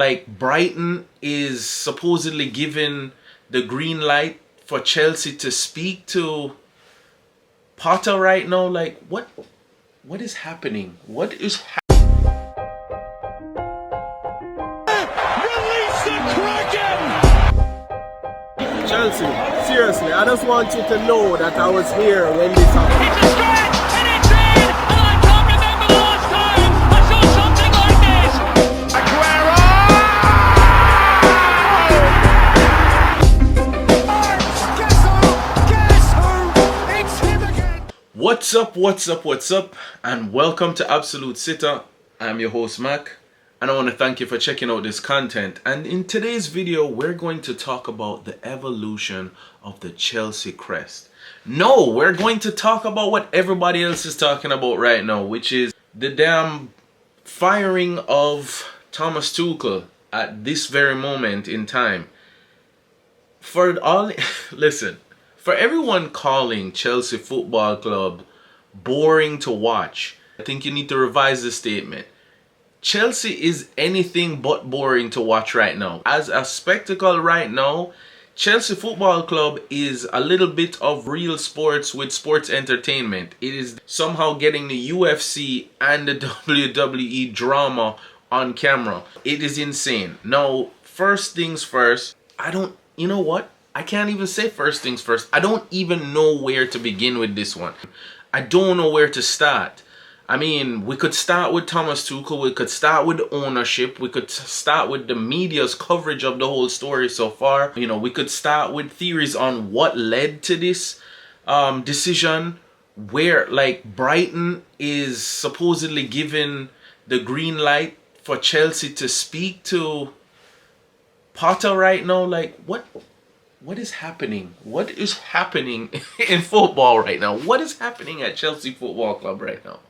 Like, Brighton is supposedly given the green light for Chelsea to speak to Potter right now. Like, what is happening? What is happening? Release the Kraken! Chelsea, seriously, I just want you to know that I was here when this happened. It's a stretch, and it's in! And I can't remember the last time I saw something like this! Aguero! Guess who? It's him again! What's up? And welcome to Absolute Sitter. I'm your host, Mac. And I want to thank you for checking out this content. And in today's video, we're going to talk about the evolution of the Chelsea crest. No, we're going to talk about what everybody else is talking about right now, which is the damn firing of Thomas Tuchel at this very moment in time. Listen, for everyone calling Chelsea Football Club boring to watch, I think you need to revise the statement. Chelsea is anything but boring to watch right now. As a spectacle right now, Chelsea Football Club is a little bit of real sports with sports entertainment. It is somehow getting the UFC and the WWE drama on camera. It is insane. Now, first things first, you know what? I can't even say first things first. I don't even know where to begin with this one. I don't know where to start. I mean, we could start with Thomas Tuchel, we could start with ownership, we could start with the media's coverage of the whole story so far. You know, we could start with theories on what led to this decision, where like Brighton is supposedly given the green light for Chelsea to speak to Potter right now. Like, what is happening? What is happening in football right now? What is happening at Chelsea Football Club right now?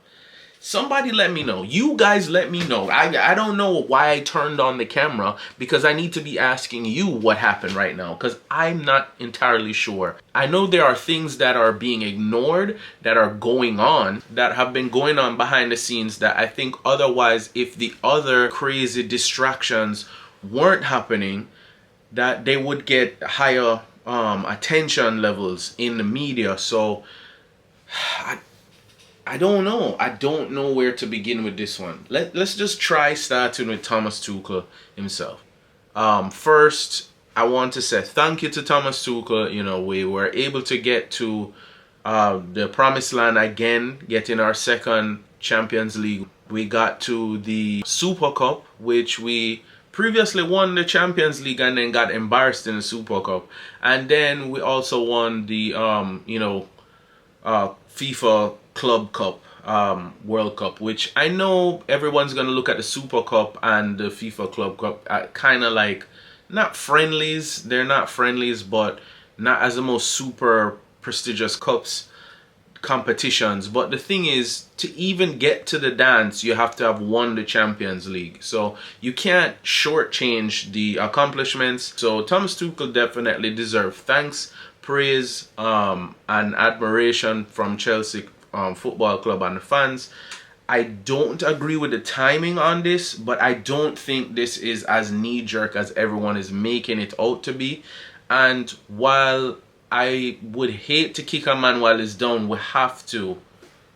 Somebody let me know. You guys let me know. I don't know why I turned on the camera, because I need to be asking you what happened right now, because I'm not entirely sure. I know there are things that are being ignored, that are going on, that have been going on behind the scenes, that I think otherwise, if the other crazy distractions weren't happening, that they would get higher attention levels in the media. So I don't know. I don't know where to begin with this one. Let's just try starting with Thomas Tuchel himself. First, I want to say thank you to Thomas Tuchel. You know, we were able to get to the promised land again, getting our second Champions League. We got to the Super Cup, which we previously won the Champions League and then got embarrassed in the Super Cup. And then we also won the FIFA Club Cup, World Cup, which I know everyone's going to look at the Super Cup and the FIFA Club Cup kind of like not friendlies. They're not friendlies, but not as the most super prestigious cups competitions. But the thing is, to even get to the dance, you have to have won the Champions League. So you can't shortchange the accomplishments. So Thomas Tuchel definitely deserves thanks, praise, and admiration from Chelsea Football Club and the fans. I don't agree with the timing on this, but I don't think this is as knee-jerk as everyone is making it out to be. And while I would hate to kick a man while he's down, we have to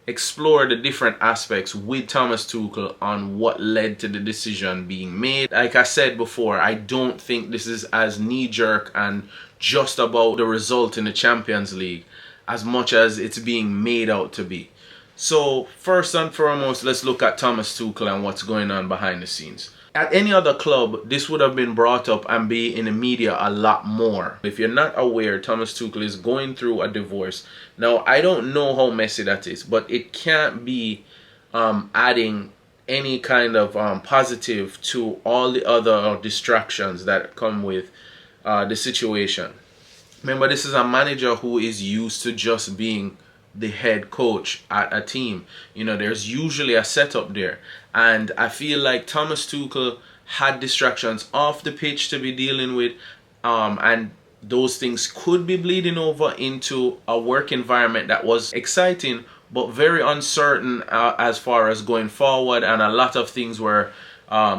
explore the different aspects with Thomas Tuchel on what led to the decision being made. Like I said before, I don't think this is as knee-jerk and just about the result in the Champions League as much as it's being made out to be. So first and foremost, let's look at Thomas Tuchel and what's going on behind the scenes. At any other club, this would have been brought up and be in the media a lot more. If you're not aware, Thomas Tuchel is going through a divorce. Now, I don't know how messy that is, but it can't be adding any kind of positive to all the other distractions that come with the situation. Remember, this is a manager who is used to just being the head coach at a team. You know, there's usually a setup there. And I feel like Thomas Tuchel had distractions off the pitch to be dealing with. And those things could be bleeding over into a work environment that was exciting, but very uncertain as far as going forward. And a lot of things were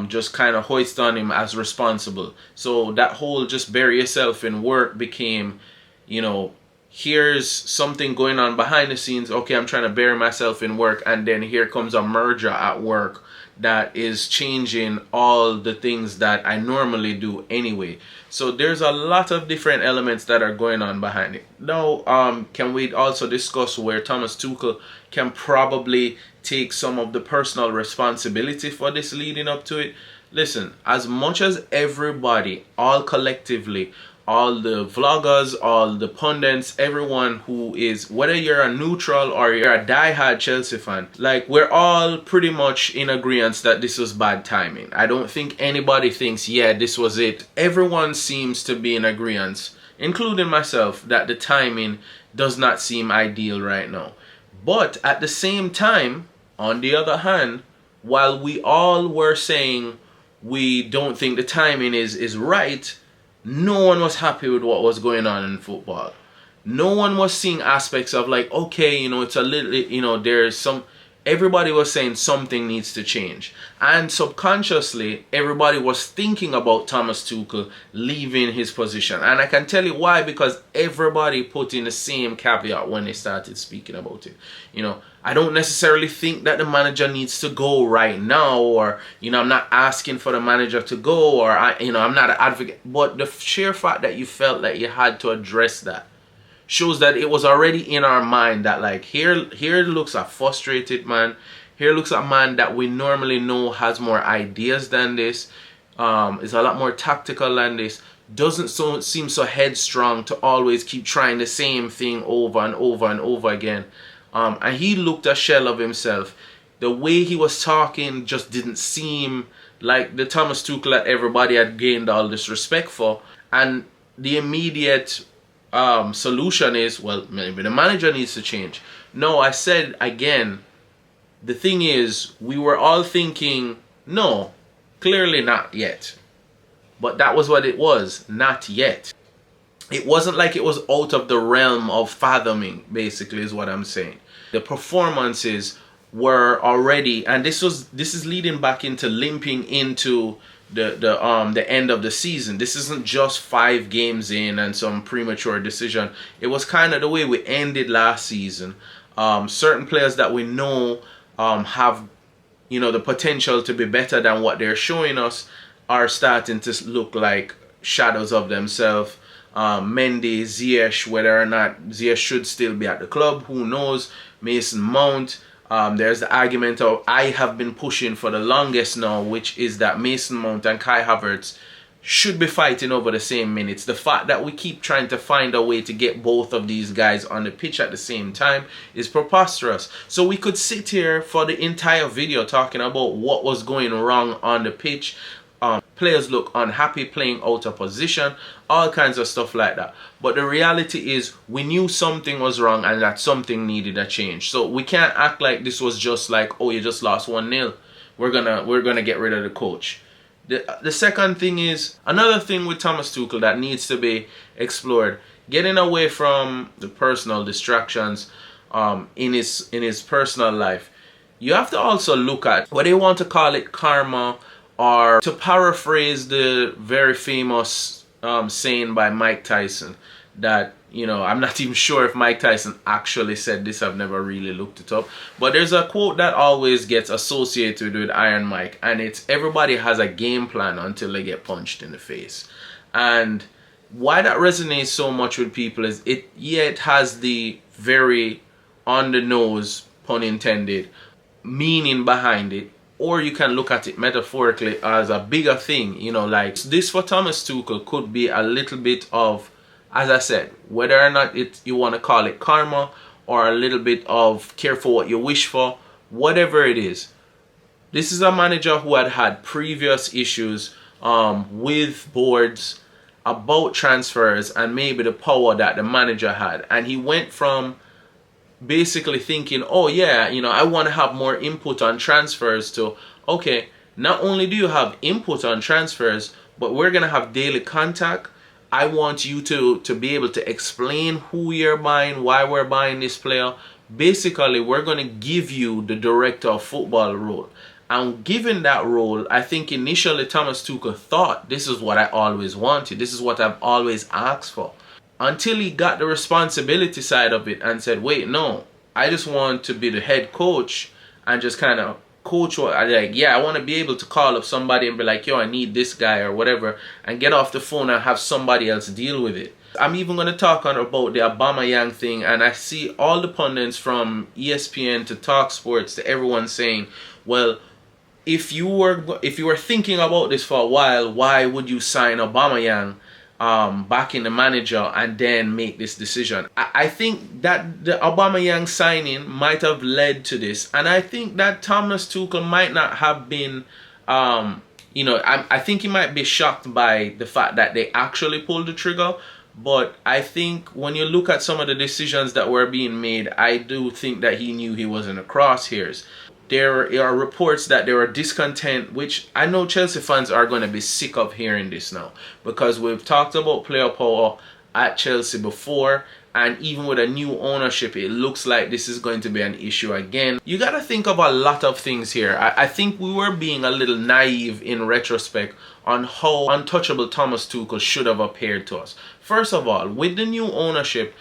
just kind of hoist on him as responsible. So that whole just bury yourself in work became, you know, here's something going on behind the scenes. Okay, I'm trying to bury myself in work, and then here comes a merger at work that is changing all the things that I normally do anyway. So there's a lot of different elements that are going on behind it. Now, can we also discuss where Thomas Tuchel can probably take some of the personal responsibility for this leading up to it? Listen, as much as everybody, all collectively, all the vloggers, all the pundits, everyone who is, whether you're a neutral or you're a diehard Chelsea fan, like, we're all pretty much in agreement that this was bad timing. I don't think anybody thinks, yeah, this was it. Everyone seems to be in agreement, including myself, that the timing does not seem ideal right now. But at the same time, on the other hand, while we all were saying we don't think the timing is right, no one was happy with what was going on in football. No one was seeing aspects of like, okay, you know, it's a little, you know, there's some, everybody was saying something needs to change. And subconsciously, everybody was thinking about Thomas Tuchel leaving his position. And I can tell you why, because everybody put in the same caveat when they started speaking about it. You know, I don't necessarily think that the manager needs to go right now, or, you know, I'm not asking for the manager to go, or, I'm not an advocate. But the sheer fact that you felt that you had to address that shows that it was already in our mind that, like, here looks a frustrated man. Here looks a man that we normally know has more ideas than this, is a lot more tactical than this, doesn't seem so headstrong to always keep trying the same thing over and over and over again. And he looked a shell of himself. The way he was talking just didn't seem like the Thomas Tuchel that everybody had gained all this respect for. And the immediate solution is, well, maybe the manager needs to change. No, I said again, the thing is, we were all thinking, no, clearly not yet. But that was what it was, not yet. It wasn't like it was out of the realm of fathoming, basically, is what I'm saying. The performances were already, and this is leading back into limping into the end of the season. This isn't just 5 games in and some premature decision. It was kind of the way we ended last season. Certain players that we know have, you know, the potential to be better than what they're showing us are starting to look like shadows of themselves. Mendy, Ziyech, whether or not Ziyech should still be at the club, who knows. Mason Mount, there's the argument of, I have been pushing for the longest now, which is that Mason Mount and Kai Havertz should be fighting over the same minutes. The fact that we keep trying to find a way to get both of these guys on the pitch at the same time is preposterous. So we could sit here for the entire video talking about what was going wrong on the pitch. Players look unhappy playing out of position, all kinds of stuff like that. But the reality is, we knew something was wrong and that something needed a change. So we can't act like this was just like, oh, you just lost 1-0. We're gonna get rid of the coach. The second thing is, another thing with Thomas Tuchel that needs to be explored, getting away from the personal distractions in his personal life. You have to also look at, whether you want to call it karma, or to paraphrase the very famous saying by Mike Tyson, that, you know, I'm not even sure if Mike Tyson actually said this, I've never really looked it up, but there's a quote that always gets associated with Iron Mike, and it's, everybody has a game plan until they get punched in the face. And why that resonates so much with people is, it has the very on the nose, pun intended, meaning behind it. Or you can look at it metaphorically as a bigger thing, you know, like this for Thomas Tuchel could be a little bit of, as I said, whether or not you want to call it karma, or a little bit of careful what you wish for, whatever it is. This is a manager who had had previous issues with boards about transfers and maybe the power that the manager had. And he went from basically thinking, oh yeah, you know, I want to have more input on transfers, to, okay, not only do you have input on transfers, but we're going to have daily contact. I want you to be able to explain who you're buying, why we're buying this player. Basically, we're going to give you the director of football role. And given that role, I think initially Thomas Tuchel thought, this is what I always wanted. This is what I've always asked for. Until he got the responsibility side of it and said, wait, no, I just want to be the head coach and just kind of coach what I like. Yeah, I want to be able to call up somebody and be like, yo, I need this guy or whatever, and get off the phone and have somebody else deal with it. I'm even going to talk about the Aubameyang thing, and I see all the pundits from ESPN to Talk Sports to everyone saying, well, if you were thinking about this for a while, why would you sign Aubameyang back in the manager and then make this decision? I think that the Aubameyang signing might have led to this, and I think that Thomas Tuchel might not have been, I think he might be shocked by the fact that they actually pulled the trigger. But I think when you look at some of the decisions that were being made, I do think that he knew he was in the crosshairs. There are reports that there are discontent, which I know Chelsea fans are going to be sick of hearing this now, because we've talked about player power at Chelsea before, and even with a new ownership, it looks like this is going to be an issue again. You got to think of a lot of things here. I think we were being a little naive in retrospect on how untouchable Thomas Tuchel should have appeared to us. First of all, with the new ownership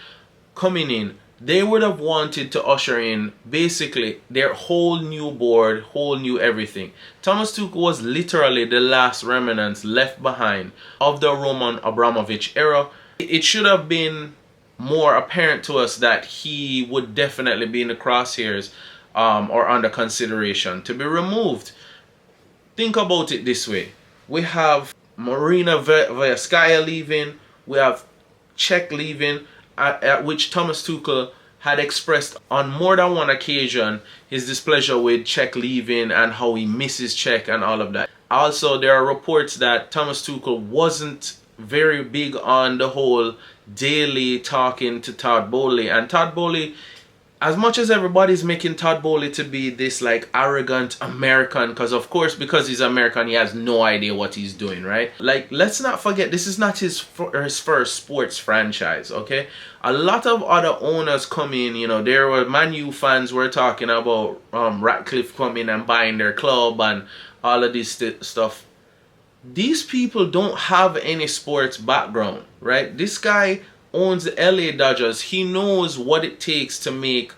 coming in, they would have wanted to usher in basically their whole new board, whole new everything. Thomas Tuchel was literally the last remnants left behind of the Roman Abramovich era. It should have been more apparent to us that he would definitely be in the crosshairs or under consideration to be removed. Think about it this way. We have Marina Vayaskaya leaving, we have Czech leaving, at which Thomas Tuchel had expressed on more than one occasion his displeasure with Czech leaving and how he misses Czech and all of that. Also, there are reports that Thomas Tuchel wasn't very big on the whole daily talking to Todd Bowley. And Todd Bowley, as much as everybody's making Todd Bowley to be this like arrogant American, because he's American, he has no idea what he's doing, right? Like, let's not forget, this is not his first sports franchise, okay? A lot of other owners come in, there were Man U fans were talking about Ratcliffe coming and buying their club and all of this stuff. These people don't have any sports background, right? This guy owns the LA Dodgers. He knows what it takes to make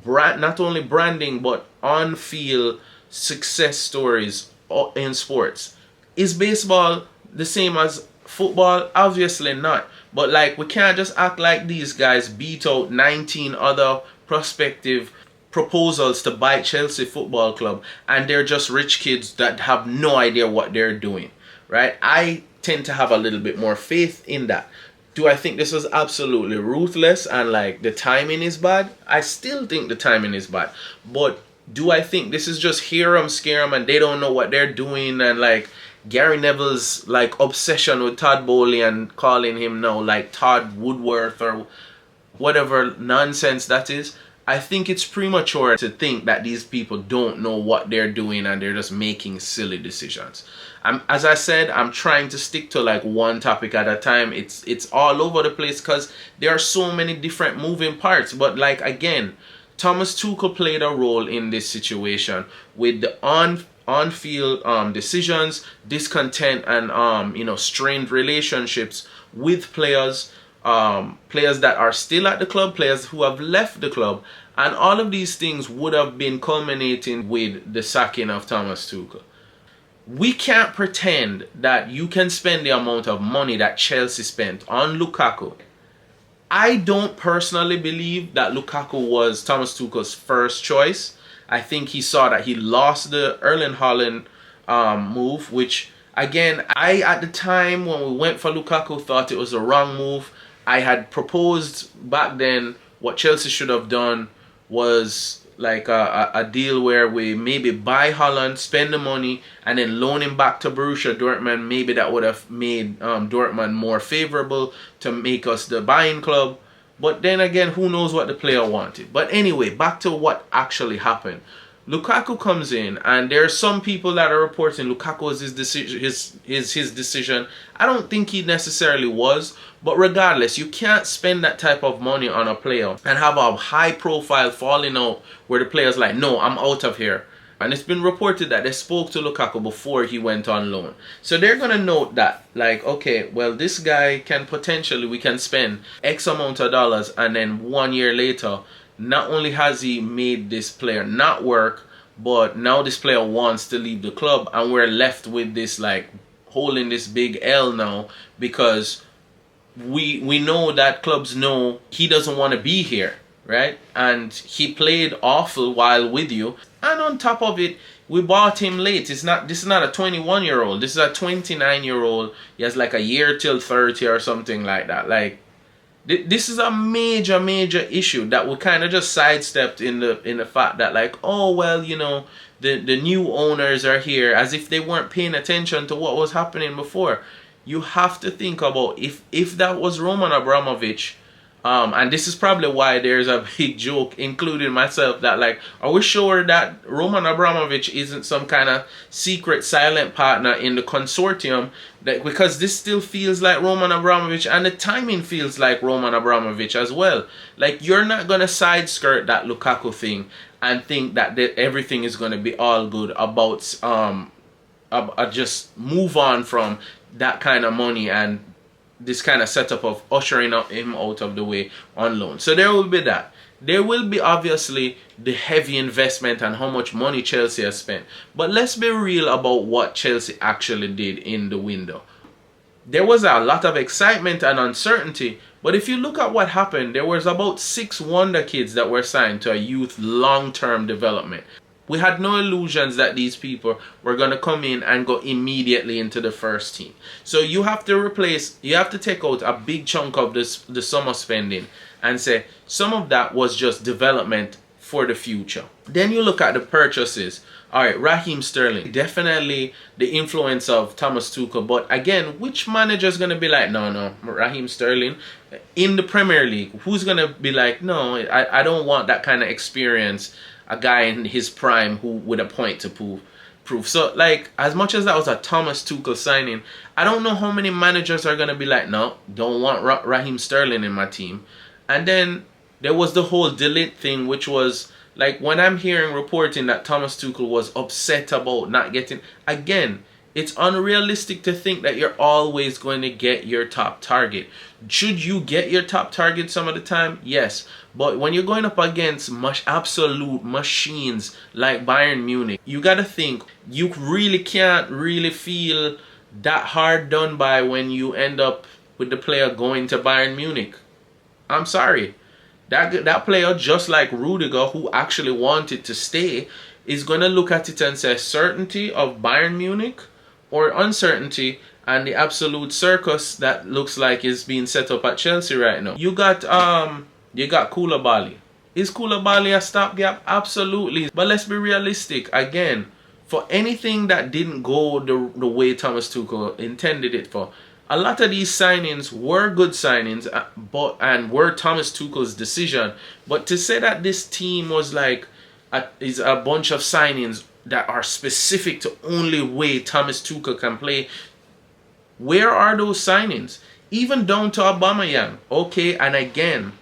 not only branding but on-field success stories in sports. Is baseball the same as football? Obviously not. But like, we can't just act like these guys beat out 19 other prospective proposals to buy Chelsea Football Club and they're just rich kids that have no idea what they're doing, right? I tend to have a little bit more faith in that. Do I think this was absolutely ruthless and like the timing is bad? I still think the timing is bad. But do I think this is just hear 'em, scare 'em, and they don't know what they're doing, and like Gary Neville's like obsession with Todd Bowley and calling him now like Todd Woodworth or whatever nonsense that is? I think it's premature to think that these people don't know what they're doing and they're just making silly decisions. As I said, I'm trying to stick to like one topic at a time. It's all over the place because there are so many different moving parts. But like, again, Thomas Tuchel played a role in this situation with the on-field decisions, discontent, and strained relationships with players. Players that are still at the club, players who have left the club, and all of these things would have been culminating with the sacking of Thomas Tuchel. We can't pretend that you can spend the amount of money that Chelsea spent on Lukaku. I don't personally believe that Lukaku was Thomas Tuchel's first choice. I think he saw that he lost the Erling Haaland move, which again, I at the time when we went for Lukaku thought it was the wrong move. I had proposed back then what Chelsea should have done was like a deal where we maybe buy Haaland, spend the money, and then loan him back to Borussia Dortmund. Maybe that would have made Dortmund more favorable to make us the buying club. But then again, who knows what the player wanted. But anyway, back to what actually happened. Lukaku comes in, and there are some people that are reporting Lukaku was his decision. I don't think he necessarily was, but regardless, you can't spend that type of money on a player and have a high profile falling out where the player's like, no, I'm out of here. And it's been reported that they spoke to Lukaku before he went on loan. So they're going to note that, like, okay, well, this guy can potentially, we can spend X amount of dollars, and then 1 year later, not only has he made this player not work, but now this player wants to leave the club, and we're left with this, like, holding this big L now, because we know that clubs know he doesn't want to be here, right? And he played awful while with you, and on top of it, we bought him late. This is not a 21-year-old. This is a 29-year-old. He has like a year till 30 or something like that. Like, this is a major issue that we kind of just sidestepped in the fact that, like, oh well, you know, the new owners are here, as if they weren't paying attention to what was happening before. You have to think about if that was Roman Abramovich, and this is probably why there's a big joke, including myself, that, like, are we sure that Roman Abramovich isn't some kind of secret silent partner in the consortium? That, because this still feels like Roman Abramovich, and the timing feels like Roman Abramovich as well. Like, you're not gonna side skirt that Lukaku thing and think that everything is gonna be all good about just move on from that kind of money and this kind of setup of ushering him out of the way on loan. So there will be that. There will be obviously the heavy investment and how much money Chelsea has spent. But let's be real about what Chelsea actually did in the window. There was a lot of excitement and uncertainty, but if you look at what happened, there was about 6 wonder kids that were signed to a youth long-term development. We had no illusions that these people were going to come in and go immediately into the first team. So you have to take out a big chunk of the summer spending and say some of that was just development for the future. Then you look at the purchases. All right, Raheem Sterling, definitely the influence of Thomas Tuchel. But again, which manager is going to be like, no, Raheem Sterling in the Premier League? Who's going to be like, no, I don't want that kind of experience. A guy in his prime who with a point to prove. So, like, as much as that was a Thomas Tuchel signing, I don't know how many managers are going to be like, no, don't want Raheem Sterling in my team. And then there was the whole delete thing, which was, like, when I'm hearing reporting that Thomas Tuchel was upset about not getting, again, it's unrealistic to think that you're always going to get your top target. Should you get your top target some of the time? Yes. But when you're going up against absolute machines like Bayern Munich, you got to think, you really can't really feel that hard done by when you end up with the player going to Bayern Munich. I'm sorry. That player, just like Rudiger, who actually wanted to stay, is going to look at it and say certainty of Bayern Munich or uncertainty and the absolute circus that looks like is being set up at Chelsea right now. You got Koulibaly. Is Koulibaly a stopgap? Absolutely. But let's be realistic. Again, for anything that didn't go the way Thomas Tuchel intended it for, a lot of these signings were good signings, and were Thomas Tuchel's decision. But to say that this team was like is a bunch of signings that are specific to only way Thomas Tuchel can play, where are those signings? Even down to Aubameyang. Okay, and again,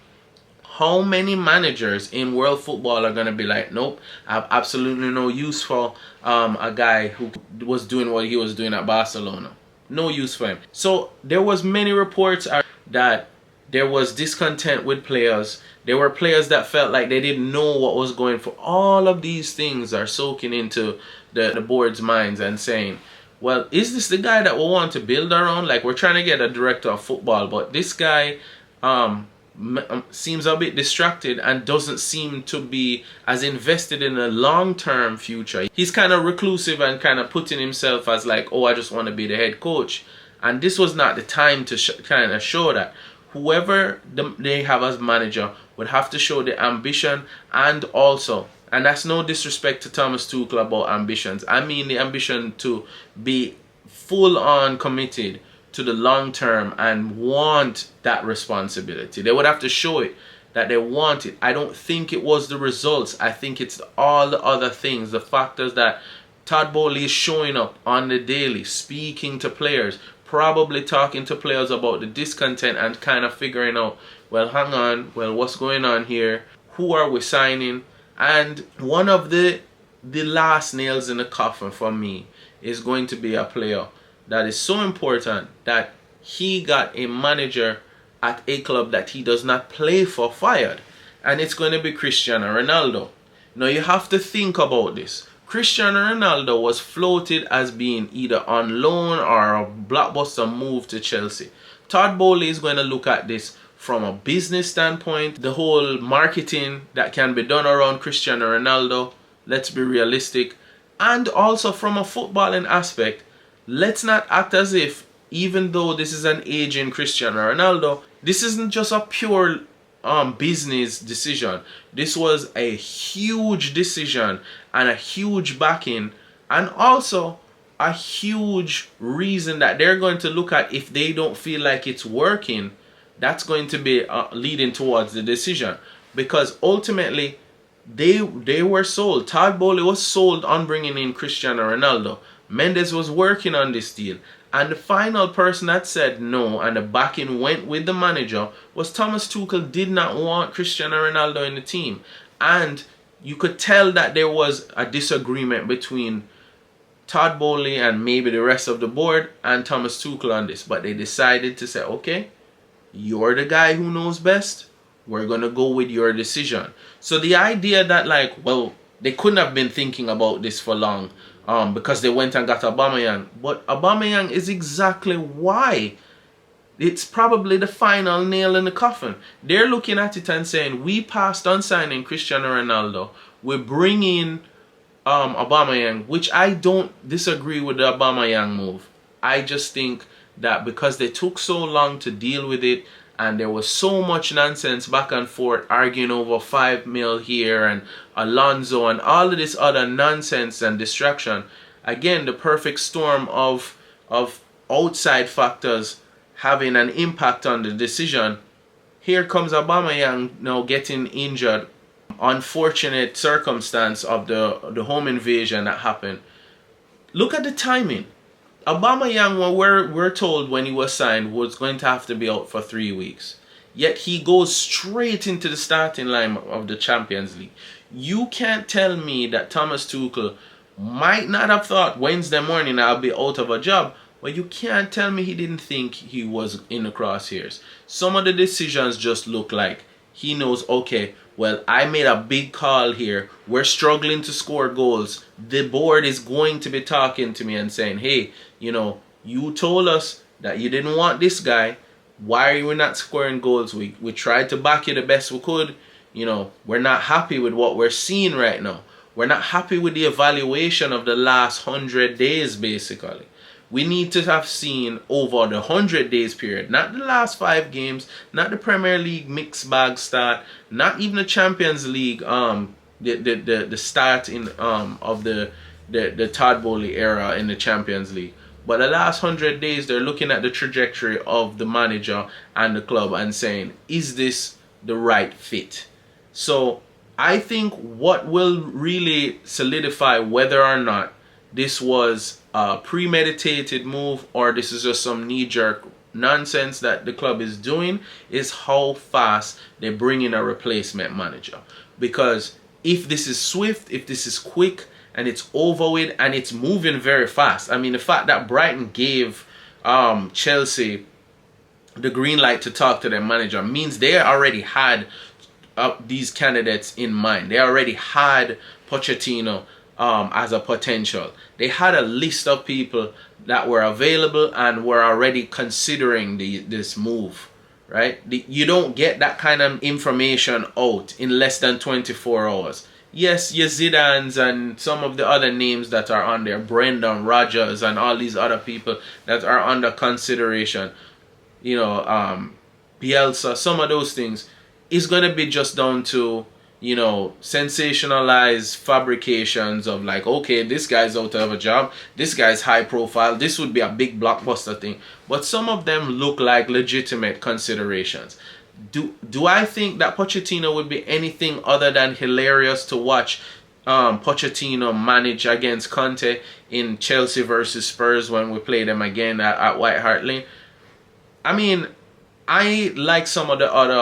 how many managers in world football are going to be like, nope, I have absolutely no use for a guy who was doing what he was doing at Barcelona. No use for him. So there was many reports that there was discontent with players. There were players that felt like they didn't know what was going for. All of these things are soaking into the board's minds and saying, well, is this the guy that we want to build around? Like, we're trying to get a director of football, but this guy seems a bit distracted and doesn't seem to be as invested in a long-term future. He's kind of reclusive and kind of putting himself as like, oh, I just want to be the head coach. And this was not the time to kind of show that. Whoever they have as manager would have to show the ambition, and also, and that's no disrespect to Thomas Tuchel about ambitions, I mean the ambition to be full on committed to the long term and want that responsibility. They would have to show it that they want it. I don't think it was the results. I think it's all the other things, the factors that Todd Bowley is showing up on the daily, speaking to players, probably talking to players about the discontent and kind of figuring out, well, hang on, well, what's going on here? Who are we signing? And one of the the last nails in the coffin for me is going to be a player that is so important that he got a manager at a club that he does not play for fired. And it's going to be Cristiano Ronaldo. Now you have to think about this. Cristiano Ronaldo was floated as being either on loan or a blockbuster move to Chelsea. Todd Bowley is going to look at this from a business standpoint, the whole marketing that can be done around Cristiano Ronaldo, let's be realistic, and also from a footballing aspect, let's not act as if, even though this is an aging Cristiano Ronaldo, this isn't just a pure business decision. This was a huge decision and a huge backing, and also a huge reason that they're going to look at if they don't feel like it's working. That's going to be leading towards the decision, because ultimately they were sold. Todd Bowley was sold on bringing in Cristiano Ronaldo. Mendes was working on this deal, and the final person that said no and the backing went with the manager was Thomas Tuchel. Did not want Cristiano Ronaldo in the team, and you could tell that there was a disagreement between Todd Bowley and maybe the rest of the board and Thomas Tuchel on this, but they decided to say, okay, you're the guy who knows best, we're gonna go with your decision. So the idea that, like, well, they couldn't have been thinking about this for long because they went and got Aubameyang, but Aubameyang is exactly why it's probably the final nail in the coffin. They're looking at it and saying, we passed on signing Cristiano Ronaldo, we bring in Aubameyang, which I don't disagree with the Aubameyang move. I just think that because they took so long to deal with it, and there was so much nonsense back and forth, arguing over 5 mil here and Alonso and all of this other nonsense and distraction. Again, the perfect storm of outside factors having an impact on the decision. Here comes Aubameyang now getting injured. Unfortunate circumstance of the home invasion that happened. Look at the timing. Aubameyang, we're told when he was signed, was going to have to be out for 3 weeks. Yet he goes straight into the starting line of the Champions League. You can't tell me that Thomas Tuchel might not have thought Wednesday morning I'll be out of a job, but you can't tell me he didn't think he was in the crosshairs. Some of the decisions just look like he knows, okay, well, I made a big call here. We're struggling to score goals. The board is going to be talking to me and saying, hey, you told us that you didn't want this guy. Why are you not scoring goals? We tried to back you the best we could. We're not happy with what we're seeing right now. We're not happy with the evaluation of the last 100 days, basically. We need to have seen over the 100 days period, not the last 5 games, not the Premier League mixed bag start, not even the Champions League the start of the Todd Bowley era in the Champions League. But the last 100 days, they're looking at the trajectory of the manager and the club and saying, is this the right fit? So I think what will really solidify whether or not this was a premeditated move or this is just some knee-jerk nonsense that the club is doing is how fast they bring in a replacement manager. Because if this is swift, if this is quick, and it's over with, and it's moving very fast. I mean, the fact that Brighton gave Chelsea the green light to talk to their manager means they already had these candidates in mind. They already had Pochettino as a potential. They had a list of people that were available and were already considering this move, right? You don't get that kind of information out in less than 24 hours. Yes, your Zidanes and some of the other names that are on there, Brendan Rodgers and all these other people that are under consideration, Bielsa, some of those things is going to be just down to, sensationalized fabrications of like, okay, this guy's out of a job, this guy's high profile, this would be a big blockbuster thing. But some of them look like legitimate considerations. Do I think that Pochettino would be anything other than hilarious to watch Pochettino manage against Conte in Chelsea versus Spurs when we play them again at White Hart Lane? I mean, I like some of the other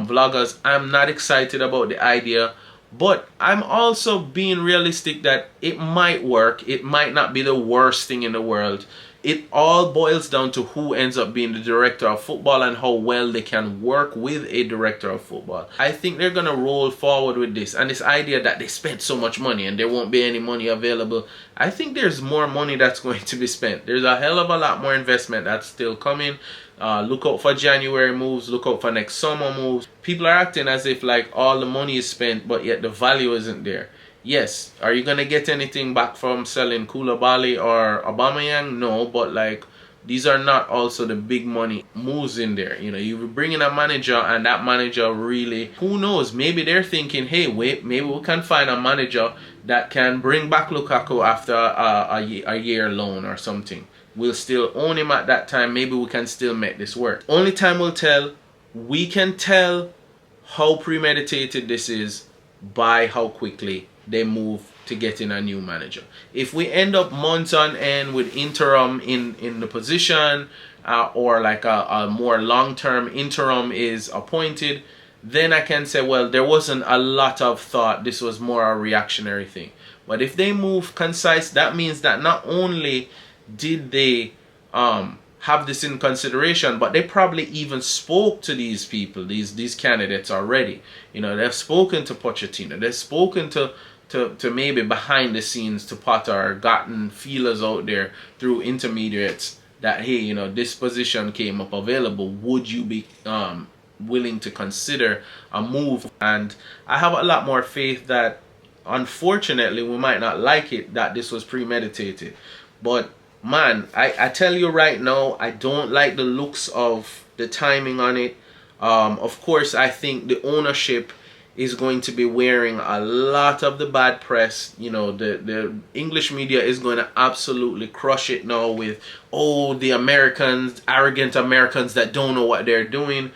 vloggers. I'm not excited about the idea But I'm also being realistic that it might work. It might not be the worst thing in the world. It all boils down to who ends up being the director of football and how well they can work with a director of football. I think they're going to roll forward with this. And this idea that they spent so much money and there won't be any money available. I think there's more money that's going to be spent. There's a hell of a lot more investment that's still coming. Look out for January moves. Look out for next summer moves. People are acting as if like all the money is spent, but yet the value isn't there. Yes, are you gonna get anything back from selling Koulibaly or Aubameyang? No, but like these are not also the big money moves in there. You know, you bring in a manager and that manager really, who knows? Maybe they're thinking, hey, wait, maybe we can find a manager that can bring back Lukaku after a year loan or something. We'll still own him at that time. Maybe we can still make this work. Only time will tell. We can tell how premeditated this is by how quickly they move to getting a new manager. If we end up months on end with interim in the position, or like a more long-term interim is appointed, then I can say, well, there wasn't a lot of thought. This was more a reactionary thing. But if they move concise, that means that not only did they have this in consideration, but they probably even spoke to these people, these candidates already. You know, they've spoken to Pochettino, they've spoken to maybe behind the scenes to Potter, gotten feelers out there through intermediates that, hey, you know, this position came up available. Would you be willing to consider a move? And I have a lot more faith that, unfortunately, we might not like it, that this was premeditated. But man, I tell you right now, I don't like the looks of the timing on it. Of course, I think the ownership is going to be wearing a lot of the bad press. You know, the English media is going to absolutely crush it now with, oh, the Americans, arrogant Americans that don't know what they're doing,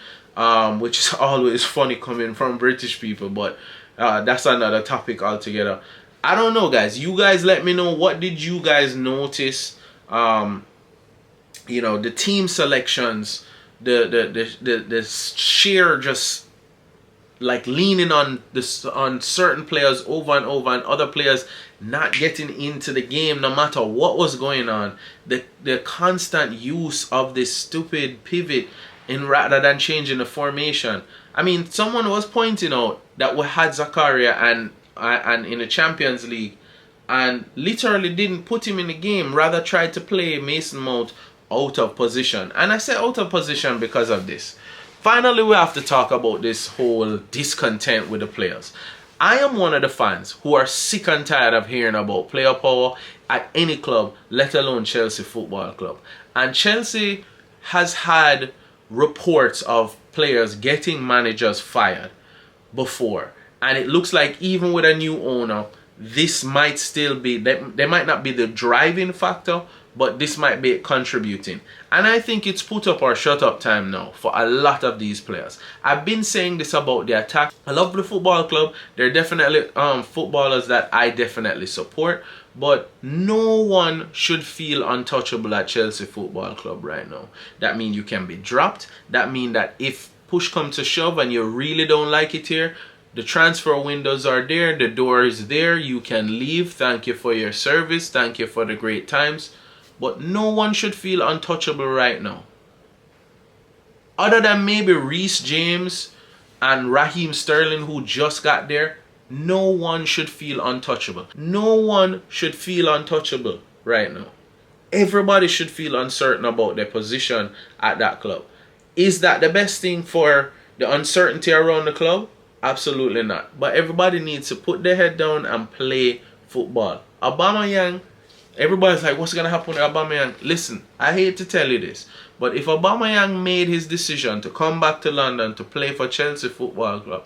which is always funny coming from British people, but that's another topic altogether. I don't know, guys. You guys let me know, what did you guys notice? You know, the team selections, the sheer just like leaning on this on certain players over and over, and other players not getting into the game no matter what was going on. The constant use of this stupid pivot in rather than changing the formation. I mean, someone was pointing out that we had Zakaria and in the Champions League, and literally didn't put him in the game, rather tried to play Mason Mount out of position. And I say out of position because of this. Finally, we have to talk about this whole discontent with the players. I am one of the fans who are sick and tired of hearing about player power at any club, let alone Chelsea Football Club. And Chelsea has had reports of players getting managers fired before. And it looks like even with a new owner, this might still be, they might not be the driving factor, but this might be contributing. And I think it's put up or shut up time now for a lot of these players. I've been saying this about the attack. I love the football club. They're definitely footballers that I definitely support. But no one should feel untouchable at Chelsea Football Club right now. That means you can be dropped. That means that if push comes to shove and you really don't like it here, the transfer windows are there. The door is there. You can leave. Thank you for your service. Thank you for the great times. But no one should feel untouchable right now. Other than maybe Reece James and Raheem Sterling, who just got there, no one should feel untouchable. No one should feel untouchable right now. Everybody should feel uncertain about their position at that club. Is that the best thing for the uncertainty around the club? Absolutely not. But everybody needs to put their head down and play football. Aubameyang, everybody's like, what's going to happen to Aubameyang? Listen, I hate to tell you this, but if Aubameyang made his decision to come back to London to play for Chelsea Football Club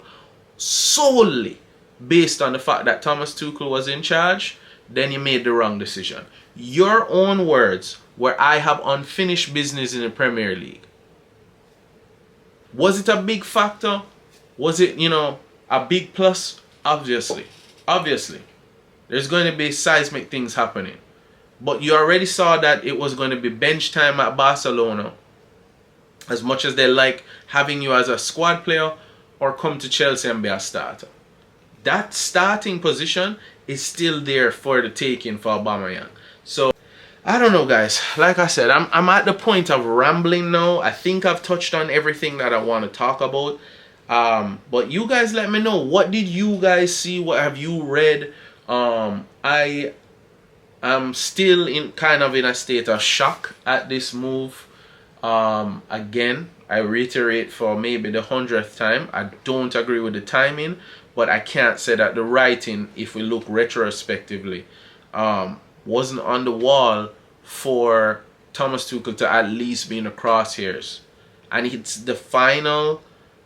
solely based on the fact that Thomas Tuchel was in charge, then he made the wrong decision. Your own words, where I have unfinished business in the Premier League. Was it a big factor? Was it, you know, a big plus? Obviously. Obviously. There's going to be seismic things happening. But you already saw that it was going to be bench time at Barcelona. As much as they like having you as a squad player, or come to Chelsea and be a starter. that starting position is still there for the taking for Aubameyang. So I don't know, guys. Like I said, I'm at the point of rambling now. I think I've touched on everything that I want to talk about. But you guys let me know, what did you guys see? What have you read? I am still in a state of shock at this move. Again, I reiterate for maybe the 100th time, I don't agree with the timing, but I can't say that the writing, if we look retrospectively, wasn't on the wall for Thomas Tuchel to at least be in the crosshairs. And it's the final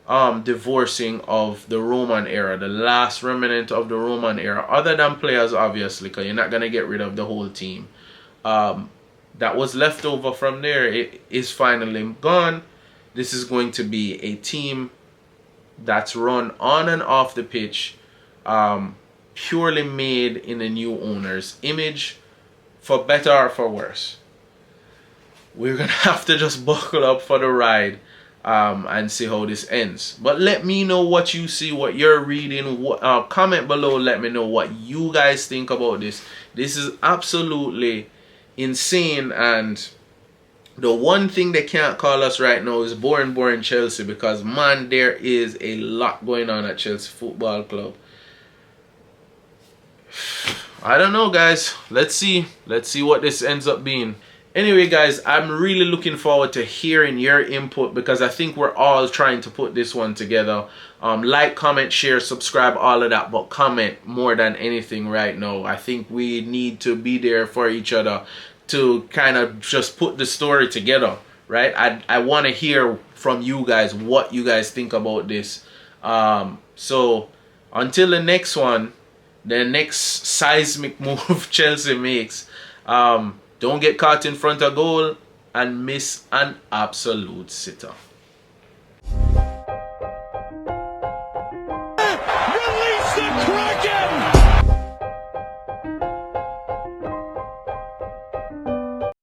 divorcing of the Roman era, the last remnant of the Roman era, other than players, obviously, because you're not going to get rid of the whole team. That was left over from there. It is finally gone. This is going to be a team that's run on and off the pitch, purely made in the new owner's image, for better or for worse. We're going to have to just buckle up for the ride and see how this ends. But let me know what you see, what you're reading. Comment below, let me know what you guys think about this. This is absolutely insane, and the one thing they can't call us right now is boring Chelsea, because man, there is a lot going on at Chelsea Football Club. I don't know, guys. Let's see what this ends up being. Anyway, guys, I'm really looking forward to hearing your input, because I think we're all trying to put this one together. Like, comment, share, subscribe, all of that, but comment more than anything right now. I think we need to be there for each other to kind of just put the story together, right? I want to hear from you guys what you guys think about this. So until the next one, the next seismic move Chelsea makes, don't get caught in front of goal and miss an absolute sitter. Release the crowd!